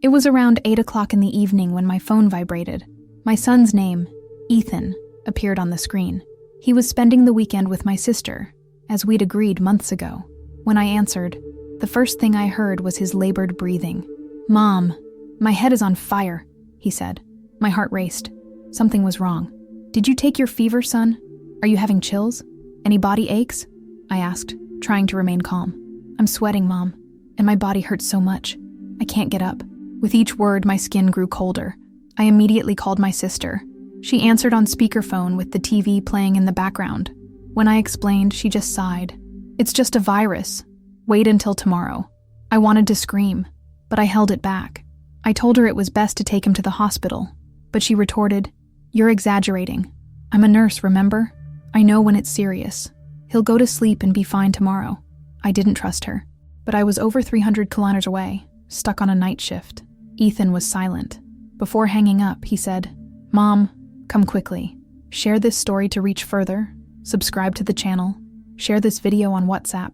It was around 8 o'clock in the evening when my phone vibrated. My son's name, Ethan, appeared on the screen. He was spending the weekend with my sister, as we'd agreed months ago. When I answered, the first thing I heard was his labored breathing. "Mom, my head is on fire," he said. My heart raced. Something was wrong. "Did you take your fever, son? Are you having chills? Any body aches?" I asked, trying to remain calm. "I'm sweating, Mom, and my body hurts so much. I can't get up." With each word, my skin grew colder. I immediately called my sister. She answered on speakerphone with the TV playing in the background. When I explained, she just sighed. "It's just a virus. Wait until tomorrow." I wanted to scream, but I held it back. I told her it was best to take him to the hospital, but she retorted, "You're exaggerating. I'm a nurse, remember? I know when it's serious. He'll go to sleep and be fine tomorrow." I didn't trust her, but I was over 300 kilometers away, stuck on a night shift. Ethan was silent. Before hanging up, he said, "Mom, come quickly. Share this story to reach further, subscribe to the channel, share this video on WhatsApp,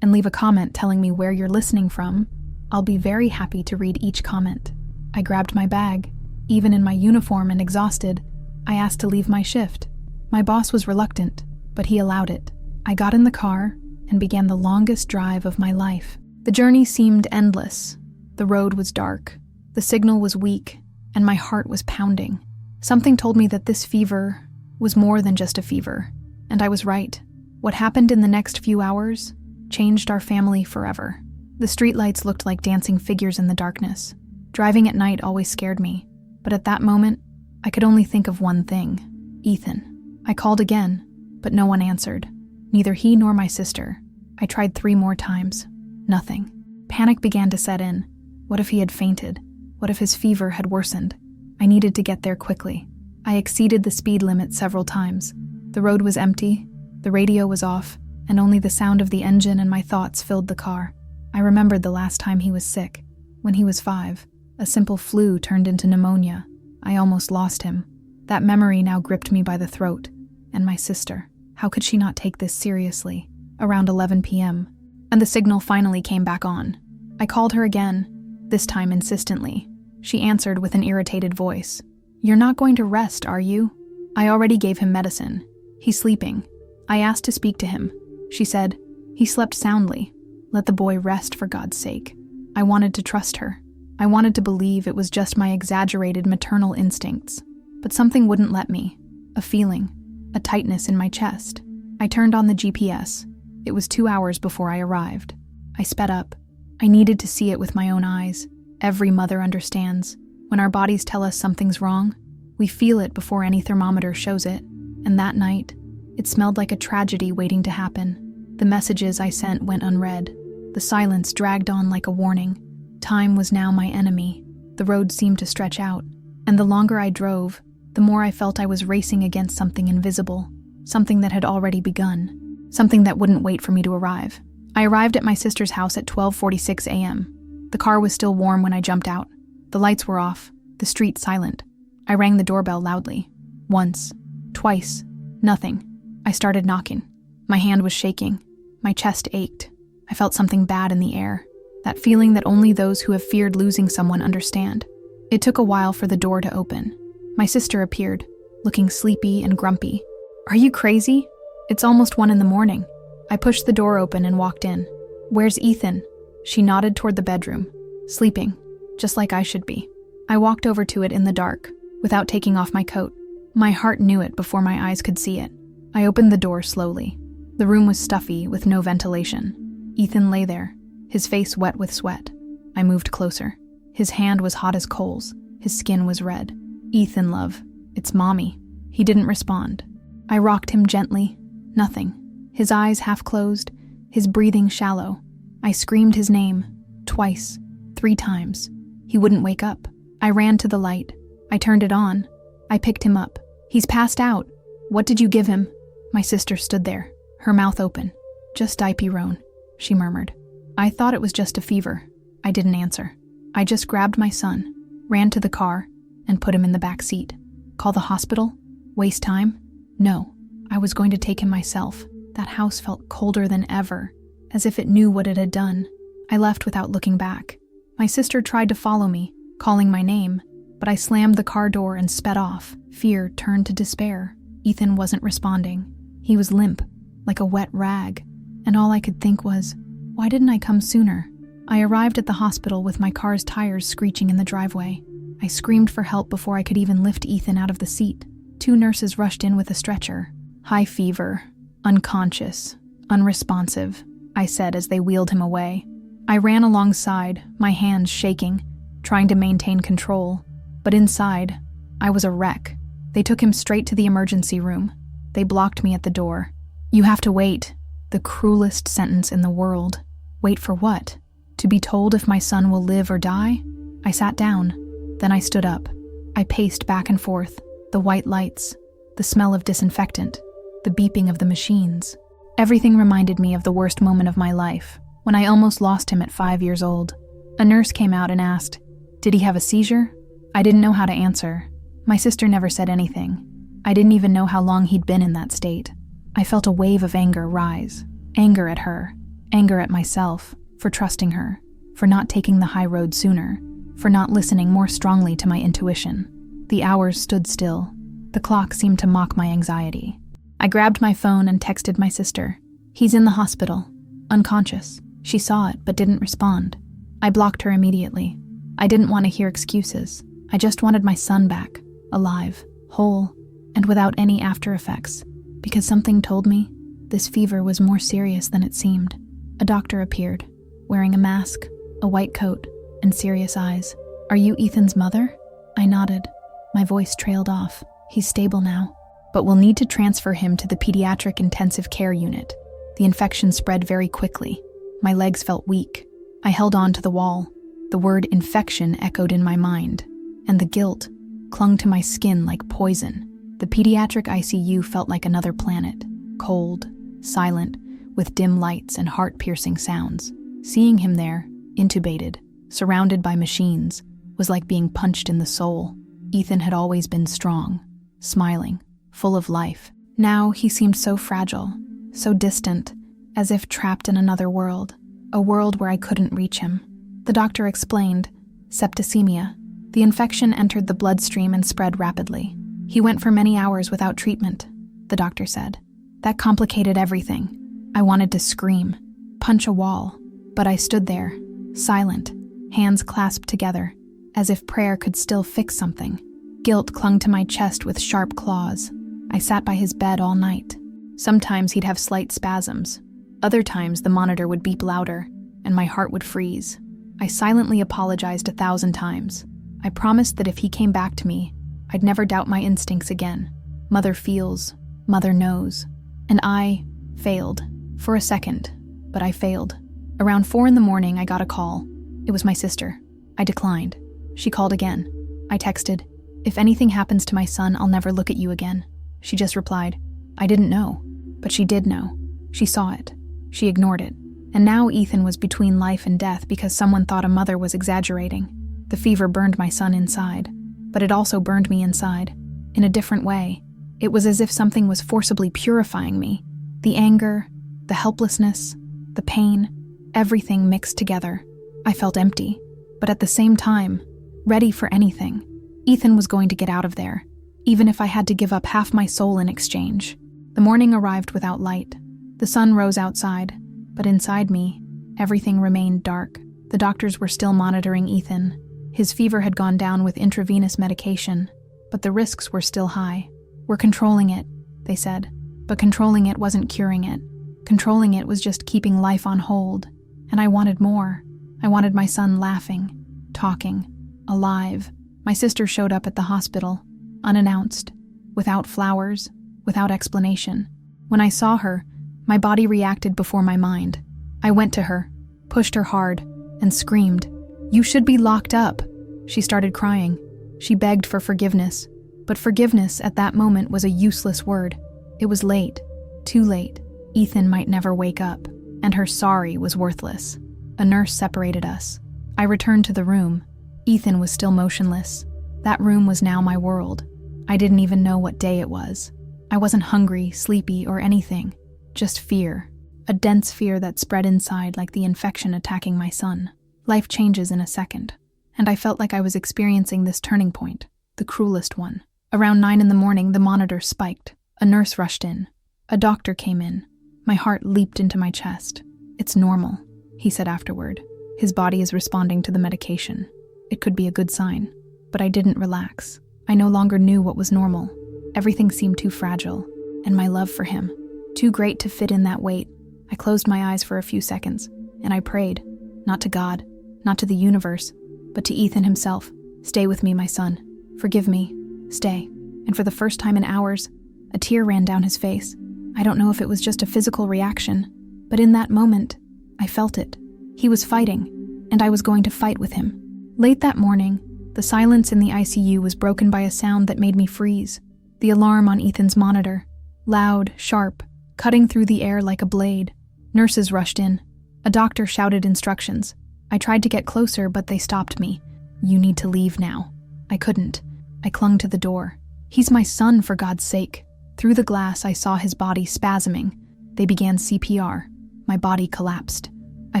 and leave a comment telling me where you're listening from. I'll be very happy to read each comment." I grabbed my bag. Even in my uniform and exhausted, I asked to leave my shift. My boss was reluctant, but he allowed it. I got in the car and began the longest drive of my life. The journey seemed endless. The road was dark, the signal was weak, and my heart was pounding. Something told me that this fever was more than just a fever, and I was right. What happened in the next few hours changed our family forever. The streetlights looked like dancing figures in the darkness. Driving at night always scared me, but at that moment, I could only think of one thing: Ethan. I called again, but no one answered. Neither he nor my sister. I tried 3 more times. Nothing. Panic began to set in. What if he had fainted? What if his fever had worsened? I needed to get there quickly. I exceeded the speed limit several times. The road was empty, the radio was off, and only the sound of the engine and my thoughts filled the car. I remembered the last time he was sick. When he was 5, a simple flu turned into pneumonia. I almost lost him. That memory now gripped me by the throat. And my sister. How could she not take this seriously? Around 11 p.m., and the signal finally came back on. I called her again, this time insistently. She answered with an irritated voice. "You're not going to rest, are you? I already gave him medicine. He's sleeping." I asked to speak to him. She said, "He slept soundly. Let the boy rest for God's sake." I wanted to trust her. I wanted to believe it was just my exaggerated maternal instincts, but something wouldn't let me. A feeling, a tightness in my chest. I turned on the GPS. It was 2 hours before I arrived. I sped up. I needed to see it with my own eyes. Every mother understands. When our bodies tell us something's wrong, we feel it before any thermometer shows it. And that night, it smelled like a tragedy waiting to happen. The messages I sent went unread. The silence dragged on like a warning. Time was now my enemy. The road seemed to stretch out, and the longer I drove, the more I felt I was racing against something invisible, something that had already begun, something that wouldn't wait for me to arrive. I arrived at my sister's house at 12:46 a.m. The car was still warm when I jumped out. The lights were off, the street silent. I rang the doorbell loudly. Once, twice, nothing. I started knocking. My hand was shaking. My chest ached. I felt something bad in the air, that feeling that only those who have feared losing someone understand. It took a while for the door to open. My sister appeared, looking sleepy and grumpy. "Are you crazy? It's almost 1 a.m. I pushed the door open and walked in. "Where's Ethan?" She nodded toward the bedroom. "Sleeping, just like I should be." I walked over to it in the dark, without taking off my coat. My heart knew it before my eyes could see it. I opened the door slowly. The room was stuffy, with no ventilation. Ethan lay there, his face wet with sweat. I moved closer. His hand was hot as coals. His skin was red. "Ethan, love, it's Mommy." He didn't respond. I rocked him gently. Nothing. His eyes half closed, his breathing shallow. I screamed his name, twice, 3 times. He wouldn't wake up. I ran to the light. I turned it on. I picked him up. "He's passed out. What did you give him?" My sister stood there, her mouth open. "Just dipyrone," she murmured. I thought it was just a fever. I didn't answer. I just grabbed my son, ran to the car, and put him in the back seat. Call the hospital? Waste time? No. I was going to take him myself. That house felt colder than ever, as if it knew what it had done. I left without looking back. My sister tried to follow me, calling my name, but I slammed the car door and sped off. Fear turned to despair. Ethan wasn't responding. He was limp, like a wet rag, and all I could think was, why didn't I come sooner? I arrived at the hospital with my car's tires screeching in the driveway. I screamed for help before I could even lift Ethan out of the seat. 2 nurses rushed in with a stretcher. High fever, unconscious, unresponsive, I said as they wheeled him away. I ran alongside, my hands shaking, trying to maintain control. But inside, I was a wreck. They took him straight to the emergency room. They blocked me at the door. You have to wait. The cruelest sentence in the world. Wait for what? To be told if my son will live or die? I sat down. Then I stood up. I paced back and forth. The white lights, the smell of disinfectant, the beeping of the machines. Everything reminded me of the worst moment of my life, when I almost lost him at 5 years old. A nurse came out and asked, "Did he have a seizure?" I didn't know how to answer. My sister never said anything. I didn't even know how long he'd been in that state. I felt a wave of anger rise. Anger at her. Anger at myself, for trusting her, for not taking the high road sooner, for not listening more strongly to my intuition. The hours stood still. The clock seemed to mock my anxiety. I grabbed my phone and texted my sister. He's in the hospital, unconscious. She saw it but didn't respond. I blocked her immediately. I didn't want to hear excuses. I just wanted my son back, alive, whole, and without any after effects, because something told me this fever was more serious than it seemed. A doctor appeared, wearing a mask, a white coat, and serious eyes. "Are you Ethan's mother?" I nodded. My voice trailed off. "He's stable now, but we'll need to transfer him to the pediatric intensive care unit." The infection spread very quickly. My legs felt weak. I held on to the wall. The word infection echoed in my mind, and the guilt clung to my skin like poison. The pediatric ICU felt like another planet, cold, silent, with dim lights and heart-piercing sounds. Seeing him there, intubated, surrounded by machines, was like being punched in the soul. Ethan had always been strong, smiling, full of life. Now he seemed so fragile, so distant, as if trapped in another world, a world where I couldn't reach him. The doctor explained, septicemia. The infection entered the bloodstream and spread rapidly. He went for many hours without treatment, the doctor said. That complicated everything. I wanted to scream, punch a wall, but I stood there, silent, hands clasped together, as if prayer could still fix something. Guilt clung to my chest with sharp claws. I sat by his bed all night. Sometimes he'd have slight spasms. Other times the monitor would beep louder, and my heart would freeze. I silently apologized 1,000 times. I promised that if he came back to me, I'd never doubt my instincts again. Mother feels, mother knows. And I failed. For a second, but I failed. Around 4 a.m, I got a call. It was my sister. I declined. She called again. I texted, "If anything happens to my son, I'll never look at you again." She just replied, "I didn't know." But she did know. She saw it. She ignored it. And now Ethan was between life and death because someone thought a mother was exaggerating. The fever burned my son inside, but it also burned me inside, in a different way. It was as if something was forcibly purifying me. The anger, the helplessness, the pain, everything mixed together. I felt empty, but at the same time, ready for anything. Ethan was going to get out of there, even if I had to give up half my soul in exchange. The morning arrived without light. The sun rose outside, but inside me, everything remained dark. The doctors were still monitoring Ethan. His fever had gone down with intravenous medication, but the risks were still high. "We're controlling it," they said, but controlling it wasn't curing it. Controlling it was just keeping life on hold, and I wanted more. I wanted my son laughing, talking, alive. My sister showed up at the hospital, unannounced, without flowers, without explanation. When I saw her, my body reacted before my mind. I went to her, pushed her hard, and screamed, "You should be locked up." She started crying. She begged for forgiveness, but forgiveness at that moment was a useless word. It was late, too late. Ethan might never wake up, and her sorry was worthless. A nurse separated us. I returned to the room. Ethan was still motionless. That room was now my world. I didn't even know what day it was. I wasn't hungry, sleepy, or anything. Just fear. A dense fear that spread inside like the infection attacking my son. Life changes in a second, and I felt like I was experiencing this turning point, the cruelest one. Around 9 in the morning, the monitor spiked. A nurse rushed in. A doctor came in. My heart leaped into my chest. "It's normal," he said afterward. "His body is responding to the medication. It could be a good sign." But I didn't relax. I no longer knew what was normal. Everything seemed too fragile, and my love for him, too great to fit in that weight. I closed my eyes for a few seconds, and I prayed, not to God, not to the universe, but to Ethan himself. "Stay with me, my son. Forgive me. Stay." And for the first time in hours, a tear ran down his face. I don't know if it was just a physical reaction, but in that moment, I felt it. He was fighting, and I was going to fight with him. Late that morning, the silence in the ICU was broken by a sound that made me freeze. The alarm on Ethan's monitor. Loud, sharp, cutting through the air like a blade. Nurses rushed in. A doctor shouted instructions. I tried to get closer, but they stopped me. "You need to leave now." I couldn't. I clung to the door. "He's my son, for God's sake." Through the glass, I saw his body spasming. They began CPR. My body collapsed. I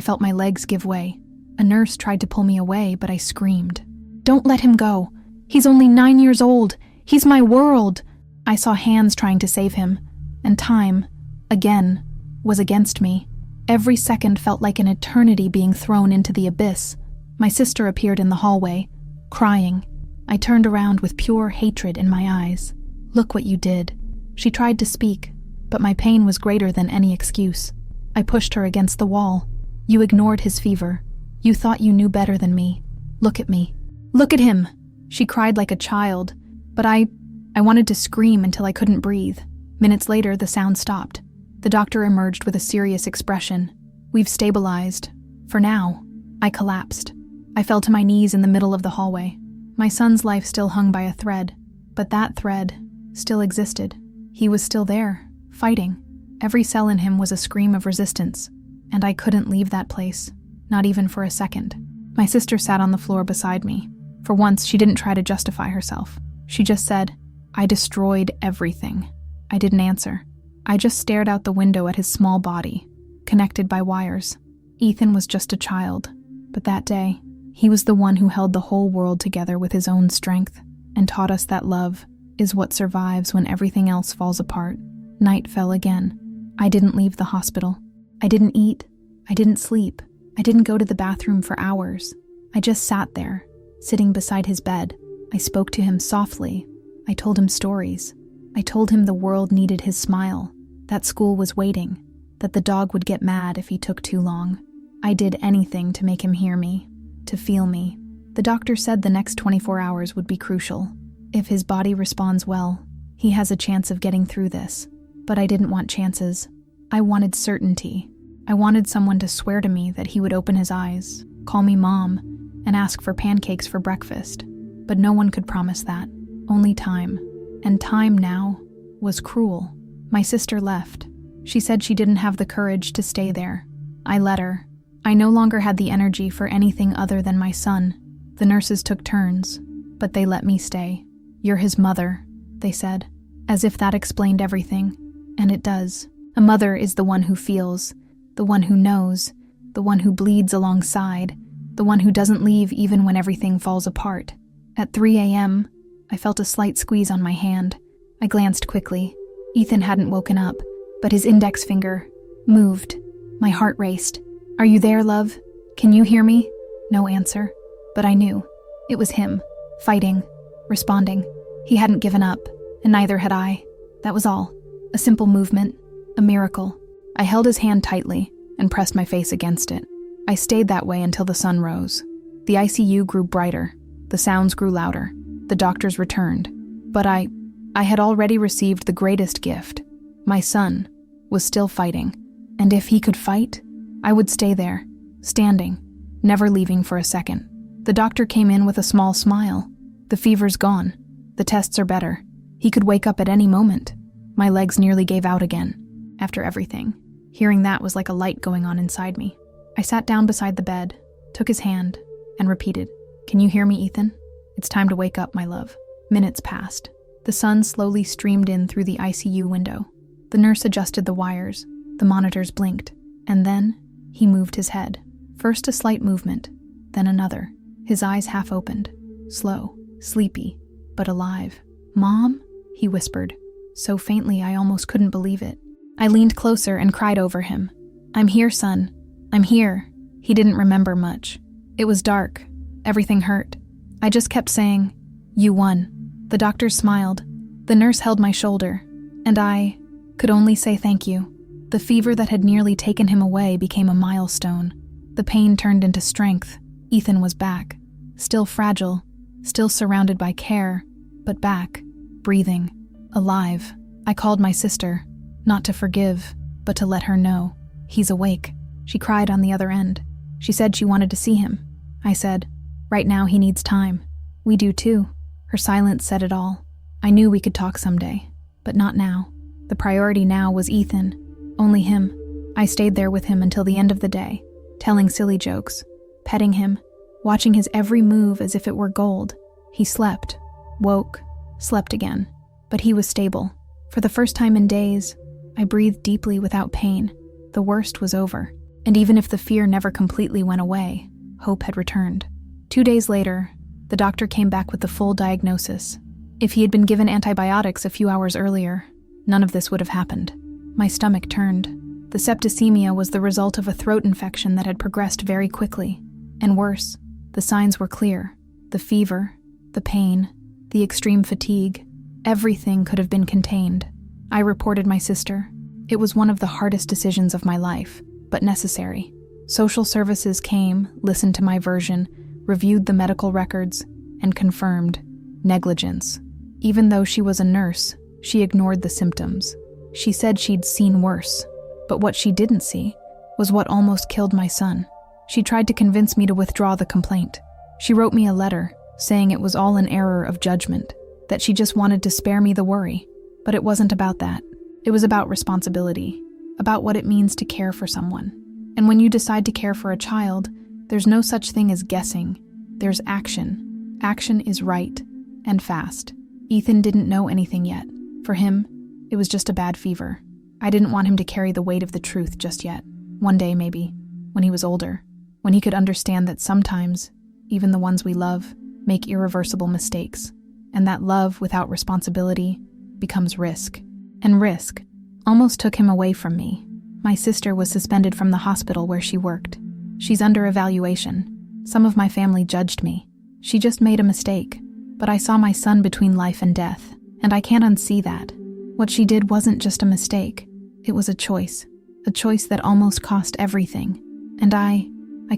felt my legs give way. A nurse tried to pull me away, but I screamed. "Don't let him go. He's only 9 years old. He's my world." I saw hands trying to save him, and time, again, was against me. Every second felt like an eternity being thrown into the abyss. My sister appeared in the hallway, crying. I turned around with pure hatred in my eyes. "Look what you did." She tried to speak, but my pain was greater than any excuse. I pushed her against the wall. "You ignored his fever. You thought you knew better than me. Look at me. Look at him." She cried like a child, but I wanted to scream until I couldn't breathe. Minutes later, the sound stopped. The doctor emerged with a serious expression. "We've stabilized. For now." I collapsed. I fell to my knees in the middle of the hallway. My son's life still hung by a thread, but that thread still existed. He was still there, fighting. Every cell in him was a scream of resistance, and I couldn't leave that place, not even for a second. My sister sat on the floor beside me. For once, she didn't try to justify herself. She just said, "I destroyed everything." I didn't answer. I just stared out the window at his small body, connected by wires. Ethan was just a child, but that day, he was the one who held the whole world together with his own strength and taught us that love is what survives when everything else falls apart. Night fell again. I didn't leave the hospital. I didn't eat. I didn't sleep. I didn't go to the bathroom for hours. I just sat there, sitting beside his bed. I spoke to him softly. I told him stories. I told him the world needed his smile, that school was waiting, that the dog would get mad if he took too long. I did anything to make him hear me, to feel me. The doctor said the next 24 hours would be crucial. If his body responds well, he has a chance of getting through this. But I didn't want chances. I wanted certainty. I wanted someone to swear to me that he would open his eyes, call me mom, and ask for pancakes for breakfast. But no one could promise that. Only time. And time now was cruel. My sister left. She said she didn't have the courage to stay there. I let her. I no longer had the energy for anything other than my son. The nurses took turns, but they let me stay. "You're his mother," they said, as if that explained everything. And it does. A mother is the one who feels, the one who knows, the one who bleeds alongside, the one who doesn't leave even when everything falls apart. At 3 a.m., I felt a slight squeeze on my hand. I glanced quickly. Ethan hadn't woken up, but his index finger moved. My heart raced. "Are you there, love? Can you hear me?" No answer. But I knew. It was him, fighting, responding. He hadn't given up, and neither had I. That was all. A simple movement, a miracle. I held his hand tightly and pressed my face against it. I stayed that way until the sun rose. The ICU grew brighter. The sounds grew louder. The doctors returned. But I had already received the greatest gift. My son was still fighting. And if he could fight, I would stay there, standing, never leaving for a second. The doctor came in with a small smile. "The fever's gone. The tests are better. He could wake up at any moment." My legs nearly gave out again. After everything, hearing that was like a light going on inside me. I sat down beside the bed, took his hand, and repeated, "Can you hear me, Ethan? It's time to wake up, my love." Minutes passed. The sun slowly streamed in through the ICU window. The nurse adjusted the wires. The monitors blinked. And then, he moved his head. First a slight movement, then another. His eyes half opened, slow, sleepy, but alive. "Mom?" he whispered, so faintly I almost couldn't believe it. I leaned closer and cried over him. "I'm here, son. I'm here." He didn't remember much. It was dark. Everything hurt. I just kept saying, "You won." The doctor smiled. The nurse held my shoulder, and I could only say thank you. The fever that had nearly taken him away became a milestone. The pain turned into strength. Ethan was back. Still fragile, still surrounded by care, but back, breathing, alive. I called my sister, not to forgive, but to let her know. "He's awake." She cried on the other end. She said she wanted to see him. I said, "Right now he needs time." "We do too." Her silence said it all. I knew we could talk someday, but not now. The priority now was Ethan. Only him. I stayed there with him until the end of the day, telling silly jokes, petting him, watching his every move as if it were gold. He slept, woke, slept again, but he was stable. For the first time in days, I breathed deeply without pain. The worst was over, and even if the fear never completely went away, hope had returned. 2 days later, the doctor came back with the full diagnosis. If he had been given antibiotics a few hours earlier, none of this would have happened. My stomach turned. The septicemia was the result of a throat infection that had progressed very quickly. And worse, the signs were clear. The fever, the pain, the extreme fatigue, everything could have been contained. I reported my sister. It was one of the hardest decisions of my life, but necessary. Social services came, listened to my version, reviewed the medical records, and confirmed negligence. Even though she was a nurse, she ignored the symptoms. She said she'd seen worse, but what she didn't see was what almost killed my son. She tried to convince me to withdraw the complaint. She wrote me a letter saying it was all an error of judgment, that she just wanted to spare me the worry. But it wasn't about that. It was about responsibility, about what it means to care for someone. And when you decide to care for a child, there's no such thing as guessing. There's action. Action is right, and fast. Ethan didn't know anything yet. For him, it was just a bad fever. I didn't want him to carry the weight of the truth just yet. One day, maybe, when he was older, when he could understand that sometimes, even the ones we love, make irreversible mistakes, and that love without responsibility becomes risk. And risk almost took him away from me. My sister was suspended from the hospital where she worked. She's under evaluation. Some of my family judged me. She just made a mistake. But I saw my son between life and death, and I can't unsee that. What she did wasn't just a mistake. It was a choice that almost cost everything. And I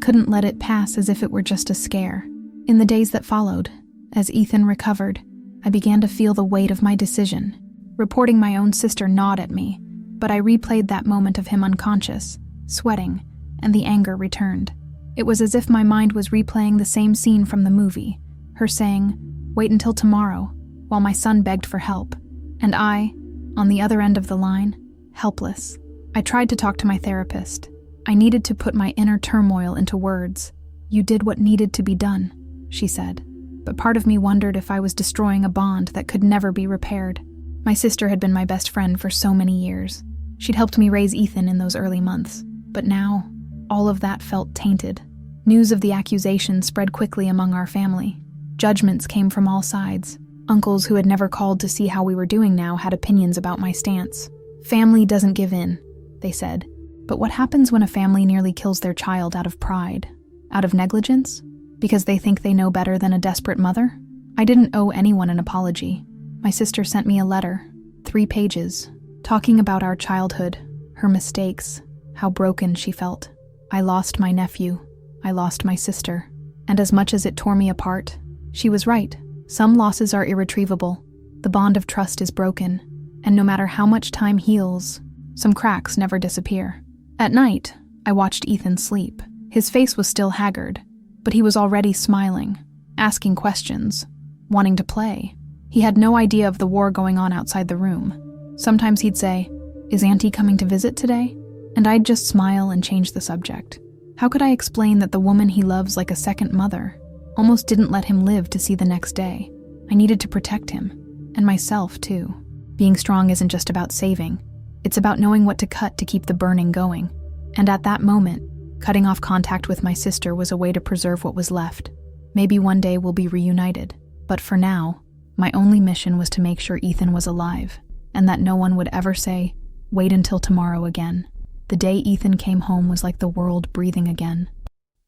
couldn't let it pass as if it were just a scare. In the days that followed, as Ethan recovered, I began to feel the weight of my decision. Reporting my own sister gnawed at me, but I replayed that moment of him unconscious, sweating, and the anger returned. It was as if my mind was replaying the same scene from the movie, her saying, "Wait until tomorrow," while my son begged for help. And I, on the other end of the line, helpless. I tried to talk to my therapist. I needed to put my inner turmoil into words. "You did what needed to be done," she said. But part of me wondered if I was destroying a bond that could never be repaired. My sister had been my best friend for so many years. She'd helped me raise Ethan in those early months. But now, all of that felt tainted. News of the accusation spread quickly among our family. Judgments came from all sides. Uncles who had never called to see how we were doing now had opinions about my stance. "Family doesn't give in," they said. But what happens when a family nearly kills their child out of pride? Out of negligence? Because they think they know better than a desperate mother? I didn't owe anyone an apology. My sister sent me a letter, 3 pages, talking about our childhood, her mistakes, how broken she felt. I lost my nephew. I lost my sister. And as much as it tore me apart, she was right. Some losses are irretrievable. The bond of trust is broken. And no matter how much time heals, some cracks never disappear. At night, I watched Ethan sleep. His face was still haggard, but he was already smiling, asking questions, wanting to play. He had no idea of the war going on outside the room. Sometimes he'd say, "Is Auntie coming to visit today?" And I'd just smile and change the subject. How could I explain that the woman he loves like a second mother almost didn't let him live to see the next day? I needed to protect him, and myself too. Being strong isn't just about saving. It's about knowing what to cut to keep the burning going. And at that moment, cutting off contact with my sister was a way to preserve what was left. Maybe one day we'll be reunited. But for now, my only mission was to make sure Ethan was alive, and that no one would ever say, "Wait until tomorrow" again. The day Ethan came home was like the world breathing again.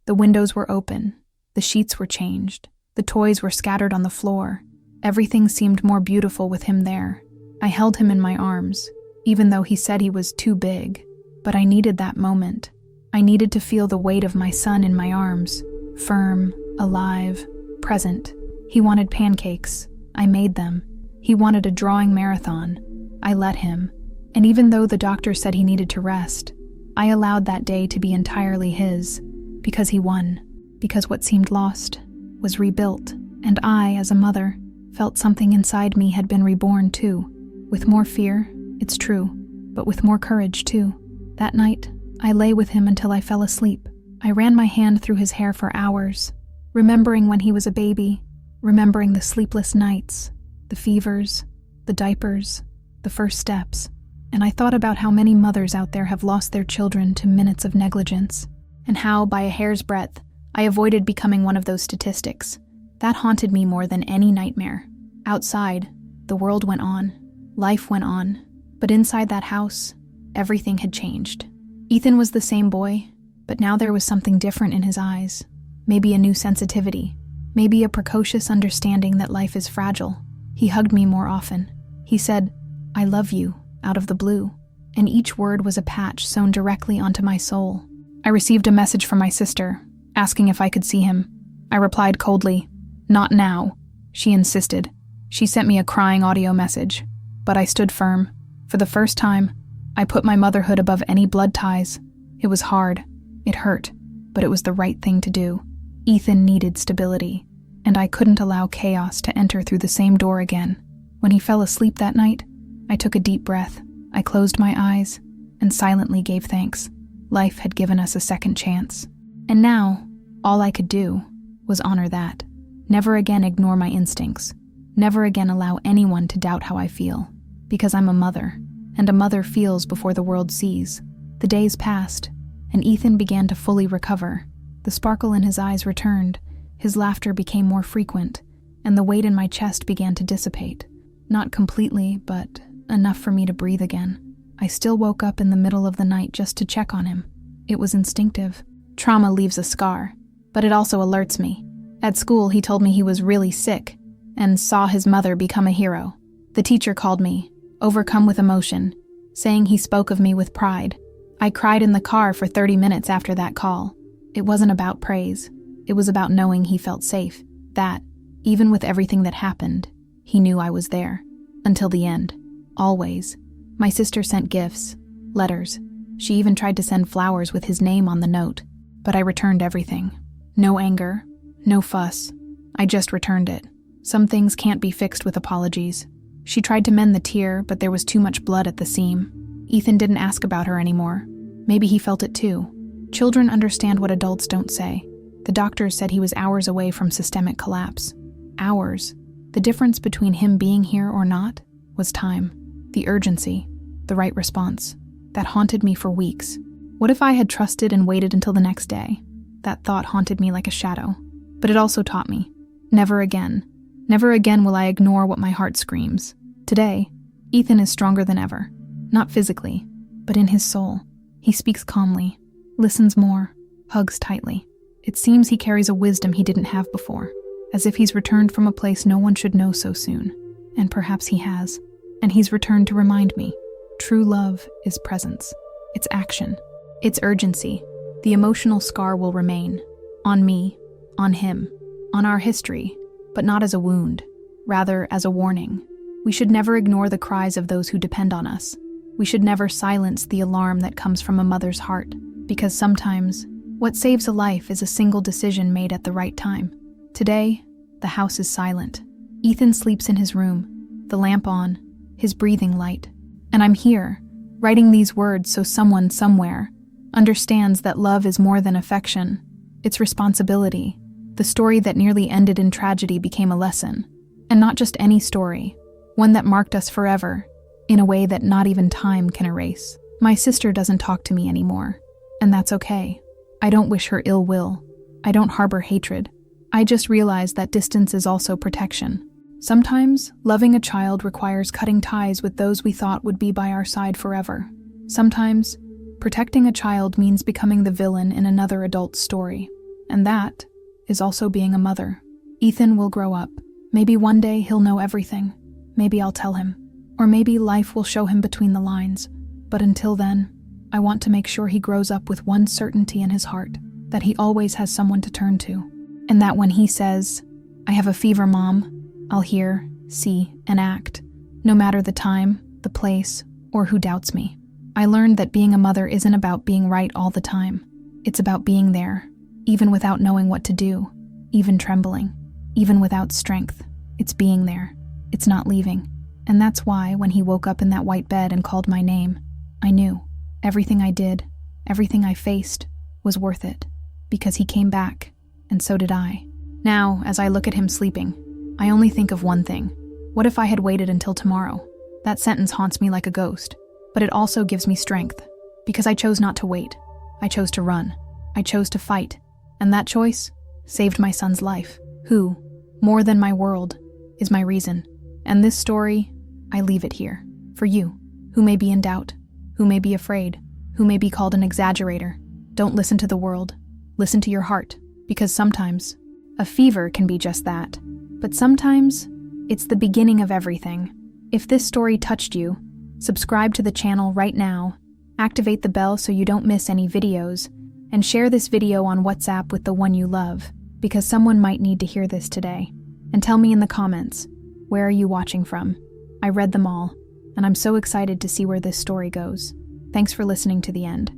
The windows were open, the sheets were changed, the toys were scattered on the floor. Everything seemed more beautiful with him there. I held him in my arms, even though he said he was too big. But I needed that moment. I needed to feel the weight of my son in my arms, firm, alive, present. He wanted pancakes. I made them. He wanted a drawing marathon. I let him. And even though the doctor said he needed to rest, I allowed that day to be entirely his, because he won, because what seemed lost was rebuilt, and I, as a mother, felt something inside me had been reborn too, with more fear, it's true, but with more courage too. That night, I lay with him until I fell asleep. I ran my hand through his hair for hours, remembering when he was a baby, remembering the sleepless nights, the fevers, the diapers, the first steps. And I thought about how many mothers out there have lost their children to minutes of negligence, and how, by a hair's breadth, I avoided becoming one of those statistics. That haunted me more than any nightmare. Outside, the world went on, life went on, but inside that house, everything had changed. Ethan was the same boy, but now there was something different in his eyes. Maybe a new sensitivity, maybe a precocious understanding that life is fragile. He hugged me more often. He said, "I love you," out of the blue, and each word was a patch sewn directly onto my soul. I received a message from my sister, asking if I could see him. I replied coldly, "Not now." She insisted. She sent me a crying audio message, but I stood firm. For the first time, I put my motherhood above any blood ties. It was hard, it hurt, but it was the right thing to do. Ethan needed stability, and I couldn't allow chaos to enter through the same door again. When he fell asleep that night, I took a deep breath, I closed my eyes, and silently gave thanks. Life had given us a second chance. And now, all I could do was honor that. Never again ignore my instincts. Never again allow anyone to doubt how I feel. Because I'm a mother, and a mother feels before the world sees. The days passed, and Ethan began to fully recover. The sparkle in his eyes returned, his laughter became more frequent, and the weight in my chest began to dissipate. Not completely, but enough for me to breathe again. I still woke up in the middle of the night just to check on him. It was instinctive. Trauma leaves a scar, but it also alerts me. At school, he told me he was really sick and saw his mother become a hero. The teacher called me, overcome with emotion, saying he spoke of me with pride. I cried in the car for 30 minutes after that call. It wasn't about praise. It was about knowing he felt safe, that, even with everything that happened, he knew I was there. Until the end. Always. My sister sent gifts, letters. She even tried to send flowers with his name on the note, but I returned everything. No anger, no fuss. I just returned it. Some things can't be fixed with apologies. She tried to mend the tear, but there was too much blood at the seam. Ethan didn't ask about her anymore. Maybe he felt it too. Children understand what adults don't say. The doctors said he was hours away from systemic collapse. Hours. The difference between him being here or not was time. The urgency. The right response. That haunted me for weeks. What if I had trusted and waited until the next day? That thought haunted me like a shadow. But it also taught me. Never again. Never again will I ignore what my heart screams. Today, Ethan is stronger than ever. Not physically, but in his soul. He speaks calmly, listens more, hugs tightly. It seems he carries a wisdom he didn't have before, as if he's returned from a place no one should know so soon. And perhaps he has. And he's returned to remind me. True love is presence. It's action. It's urgency. The emotional scar will remain. On me, on him, on our history, but not as a wound, rather as a warning. We should never ignore the cries of those who depend on us. We should never silence the alarm that comes from a mother's heart, because sometimes what saves a life is a single decision made at the right time. Today, the house is silent. Ethan sleeps in his room, the lamp on, his breathing light. And I'm here, writing these words so someone somewhere understands that love is more than affection. It's responsibility. The story that nearly ended in tragedy became a lesson. And not just any story, one that marked us forever, in a way that not even time can erase. My sister doesn't talk to me anymore, and that's okay. I don't wish her ill will. I don't harbor hatred. I just realized that distance is also protection. Sometimes, loving a child requires cutting ties with those we thought would be by our side forever. Sometimes, protecting a child means becoming the villain in another adult's story. And that is also being a mother. Ethan will grow up. Maybe one day he'll know everything. Maybe I'll tell him. Or maybe life will show him between the lines. But until then, I want to make sure he grows up with one certainty in his heart, that he always has someone to turn to. And that when he says, "I have a fever, Mom," I'll hear, see, and act, no matter the time, the place, or who doubts me. I learned that being a mother isn't about being right all the time. It's about being there, even without knowing what to do, even trembling, even without strength. It's being there. It's not leaving. And that's why, when he woke up in that white bed and called my name, I knew everything I did, everything I faced, was worth it. Because he came back, and so did I. Now, as I look at him sleeping, I only think of one thing. What if I had waited until tomorrow? That sentence haunts me like a ghost, but it also gives me strength, because I chose not to wait. I chose to run. I chose to fight, and that choice saved my son's life, who, more than my world, is my reason. And this story, I leave it here, for you, who may be in doubt, who may be afraid, who may be called an exaggerator. Don't listen to the world. Listen to your heart, because sometimes a fever can be just that. But sometimes, it's the beginning of everything. If this story touched you, subscribe to the channel right now, activate the bell so you don't miss any videos, and share this video on WhatsApp with the one you love, because someone might need to hear this today. And tell me in the comments, where are you watching from? I read them all, and I'm so excited to see where this story goes. Thanks for listening to the end.